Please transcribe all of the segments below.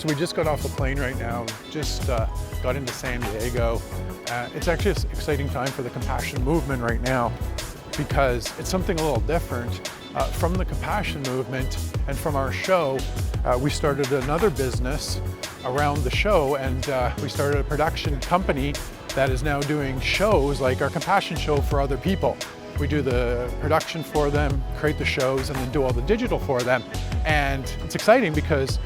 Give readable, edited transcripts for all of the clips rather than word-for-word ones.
So we just got off the plane right now, just got into San Diego. It's actually an exciting time for the compassion movement right now because it's something a little different. From the compassion movement and from our show, we started another business around the show, and we started a production company that is now doing shows like our compassion show for other people. We do the production for them, create the shows, and then do all the digital for them. And it's exciting because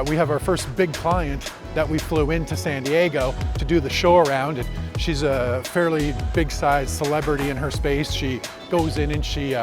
we have our first big client that we flew into San Diego to do the show around. And she's a fairly big size celebrity in her space. She goes in and she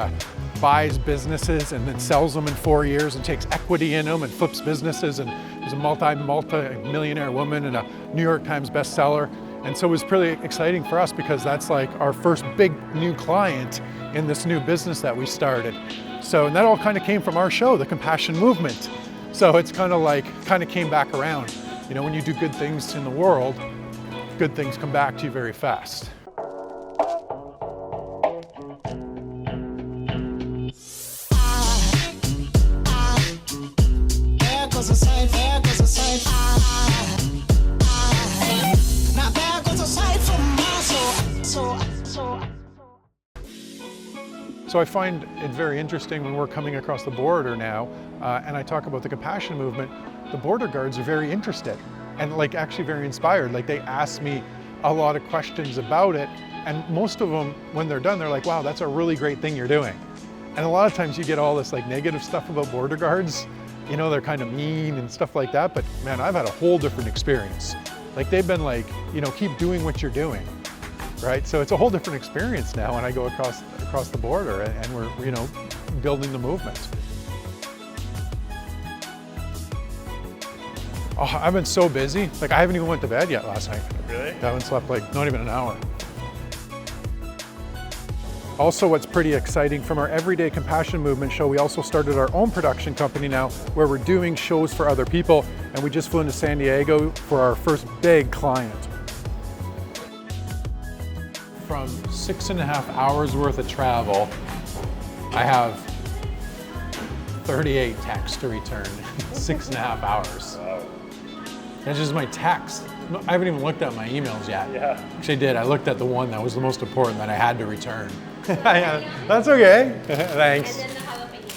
buys businesses and then sells them in 4 years and takes equity in them and flips businesses, and is a multi-millionaire woman and a New York Times bestseller. And so it was pretty exciting for us because that's like our first big new client in this new business that we started. So, and that all kind of came from our show, the Compassion Movement. So it's kind of came back around. You know, when you do good things in the world, good things come back to you very fast. So I find it very interesting when we're coming across the border now, and I talk about the compassion movement. The border guards are very interested and like actually very inspired. Like they ask me a lot of questions about it, and most of them, when they're done, they're like, wow, that's a really great thing you're doing. And a lot of times you get all this like negative stuff about border guards. You know, they're kind of mean and stuff like that, but man, I've had a whole different experience. Like they've been like, you know, keep doing what you're doing, right? So it's a whole different experience now when I go across the border and we're, you know, building the movement. Oh, I've been so busy. Like I haven't even went to bed yet last night. Really? I haven't slept like not even an hour. Also, what's pretty exciting from our Everyday Compassion Movement show, we also started our own production company now where we're doing shows for other people, and we just flew into San Diego for our first big client. From 6.5 hours worth of travel, I have 38 texts to return in 6.5 hours. Wow. That's just my text. I haven't even looked at my emails yet. Yeah. Actually I did. I looked at the one that was the most important that I had to return. That's okay. Thanks. And then the jalapeno.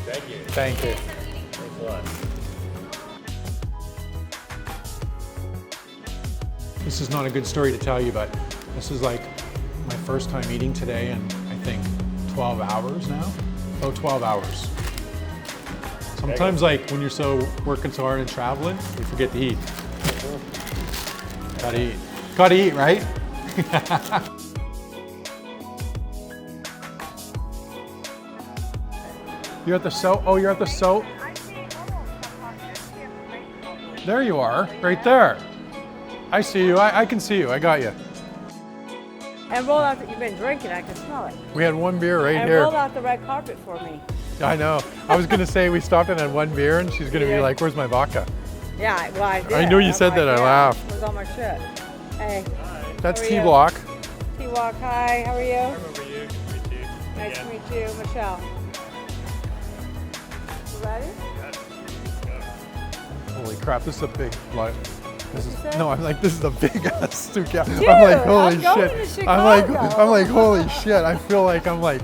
Thank you. Thank you. Thanks a lot. This is not a good story to tell you, but this is like my first time eating today in, I think, 12 hours now. Oh, 12 hours. Sometimes like when you're working so hard and traveling, you forget to eat. Gotta eat. Gotta eat, right? You're at the soap? Oh, you're at the soap? There you are, right there. I see you, I can see you, I got you. And roll out that you've been drinking, I can smell it. We had one beer right and here. roll out the red carpet for me. I know. I was gonna say we stopped in on one beer and she's gonna be like, where's my vodka? Yeah, well, I did. I knew you said that, I laughed. It was on my shit. Hey. That's How are you? T-Block. T-Walk, hi, how are you? I remember you. Me too. Nice to meet you, Michelle. You ready? Holy crap, this is a big blood. This is, What'd you say? no, I'm like, this is a big ass suitcase. Dude, I'm like, holy I'm going to shit. Chicago. I'm like, holy shit. I feel like I'm like,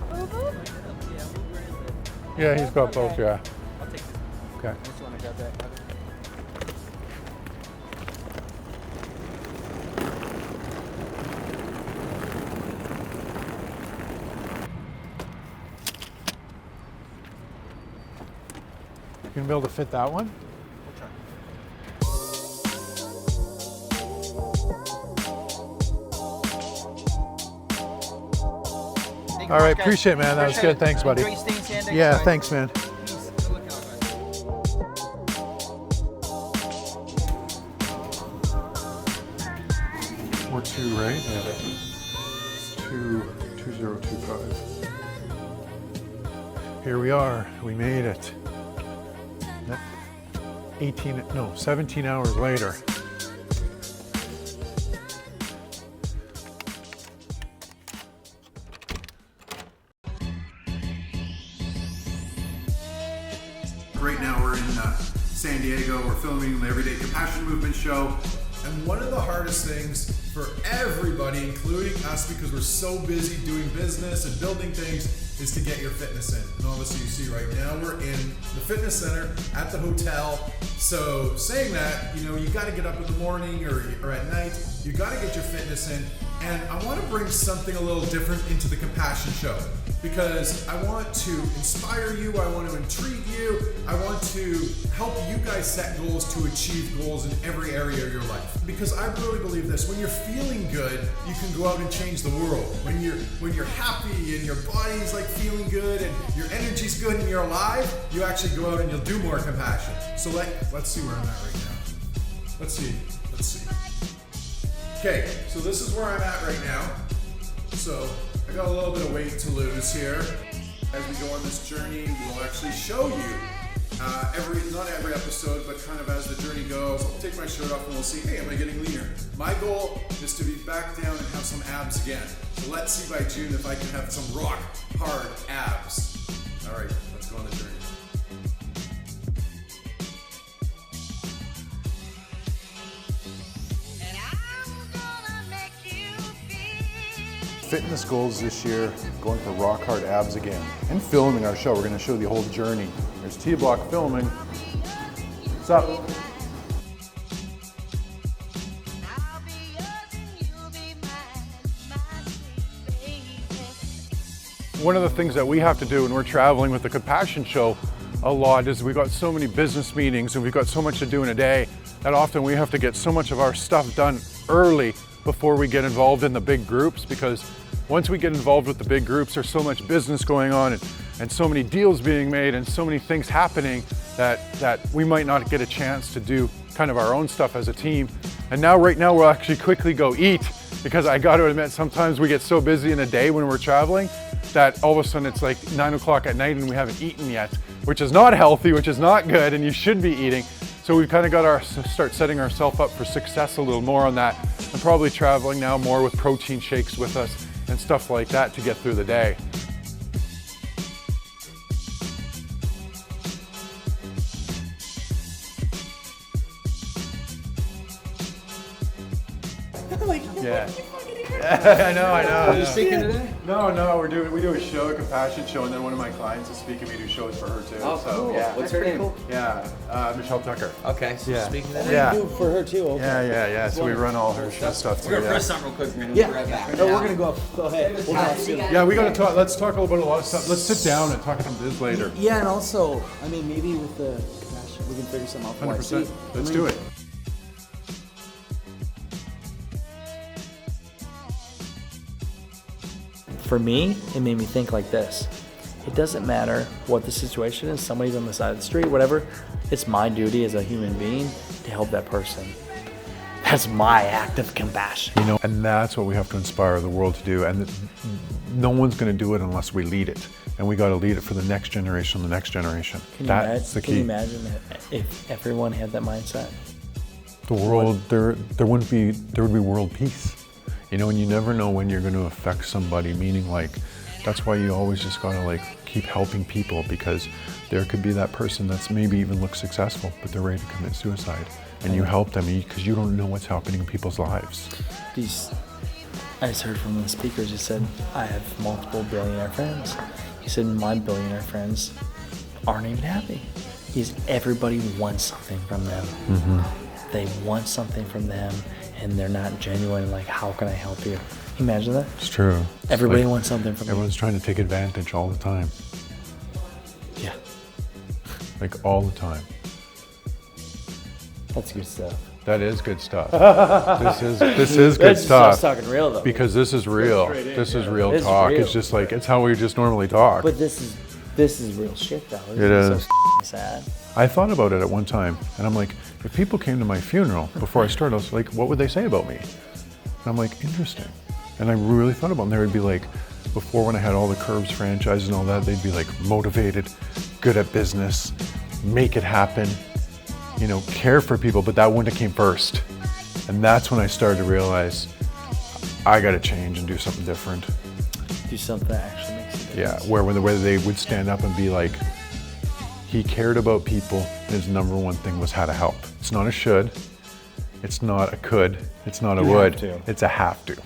Boo-boo? yeah, he's got both, Okay. yeah. I'll take this. Okay. This one, I got that. You gonna be able to fit that one? All right, appreciate it, man. That was good. Thanks, buddy. Enjoy staying in San Diego. Yeah, thanks, man. Peace. Good luck out, guys. We're 2, right? Yeah. 2025. Here we are. We made it. 17 hours later. Right now we're in San Diego. We're filming the Everyday Compassion Movement show. And one of the hardest things for everybody, including us, because we're so busy doing business and building things, is to get your fitness in. And obviously you see right now we're in the fitness center at the hotel. So saying that, you know, you got to get up in the morning or at night, you got to get your fitness in. And I want to bring something a little different into the Compassion Show, because I want to inspire you, I want to intrigue you, I want to help you guys set goals to achieve goals in every area of your life. Because I really believe this, when you're feeling good, you can go out and change the world. When you're happy and your body's like feeling good and your energy's good and you're alive, you actually go out and you'll do more compassion. So let's see where I'm at right now. Let's see. Okay, so this is where I'm at right now. So I got a little bit of weight to lose here. As we go on this journey, we'll actually show you not every episode, but kind of as the journey goes. I'll take my shirt off and we'll see, hey, am I getting leaner? My goal is to be back down and have some abs again. So let's see by June if I can have some rock hard abs. All right, let's go on the journey. Fitness goals this year, going for rock hard abs again, and filming our show. We're going to show the whole journey. There's T-Block filming. What's up? One of the things that we have to do when we're traveling with the Compassion Show a lot is we've got so many business meetings and we've got so much to do in a day that often we have to get so much of our stuff done early before we get involved in the big groups, because once we get involved with the big groups, there's so much business going on and so many deals being made and so many things happening that we might not get a chance to do kind of our own stuff as a team. And right now we'll actually quickly go eat, because I got to admit, sometimes we get so busy in a day when we're traveling that all of a sudden it's like 9 o'clock at night and we haven't eaten yet, which is not healthy, which is not good, and you should be eating. So we've kind of got to start setting ourselves up for success a little more on that, and probably traveling now more with protein shakes with us and stuff like that to get through the day. Yeah. I know. Are you speaking today? No, we do a show, a Compassion Show, and then one of my clients is speaking. We do shows for her too. Oh, so, cool. Yeah. What's her name? Cool. Yeah, Michelle Tucker. Okay, so Yeah. speaking today? Yeah. Do for her too. Okay. Yeah. So we run all her stuff too. We're gonna press something real quick. We're gonna be right back. No, we're gonna go ahead. We'll talk soon. Yeah, we gotta talk. Let's talk about a lot of stuff. Let's sit down and talk about this later. Yeah, and also, I mean, maybe with the compassion, we can figure something out. 100%. Let's do it. For me, it made me think like this. It doesn't matter what the situation is, somebody's on the side of the street, whatever, it's my duty as a human being to help that person. That's my act of compassion. You know, and that's what we have to inspire the world to do. And no one's going to do it unless we lead it. And we got to lead it for the next generation, That's the key. Can you imagine that if everyone had that mindset? The world, there would be world peace. You know, and you never know when you're going to affect somebody, meaning like, that's why you always just got to like keep helping people, because there could be that person that's maybe even looks successful, but they're ready to commit suicide. And you help them because you don't know what's happening in people's lives. I just heard from the speakers, he said, I have multiple billionaire friends. He said, my billionaire friends aren't even happy. Everybody wants something from them. Mm-hmm. They want something from them, and they're not genuine, like, how can I help you? Can you imagine that? It's true. Everybody wants something from everyone's trying to take advantage all the time. Yeah. Like all the time. That's good stuff. That is good stuff. This is good stuff. That's talking real though. Because this is real. This is real This is talk. real. It's just like, it's how we just normally talk. But this is real shit though. It is. So sad. I thought about it at one time, and I'm like, if people came to my funeral before I started, I was like, what would they say about me? And I'm like, interesting. And I really thought about it. And they would be like, before when I had all the Curbs franchises and all that, they'd be like motivated, good at business, make it happen, you know, care for people, but that wouldn't have came first. And that's when I started to realize I got to change and do something different. Do something that actually makes a difference. Yeah, where they would stand up and be like, He cared about people. His number one thing was how to help. It's not a should, it's not a could, it's not a You would, have to. it's a have to.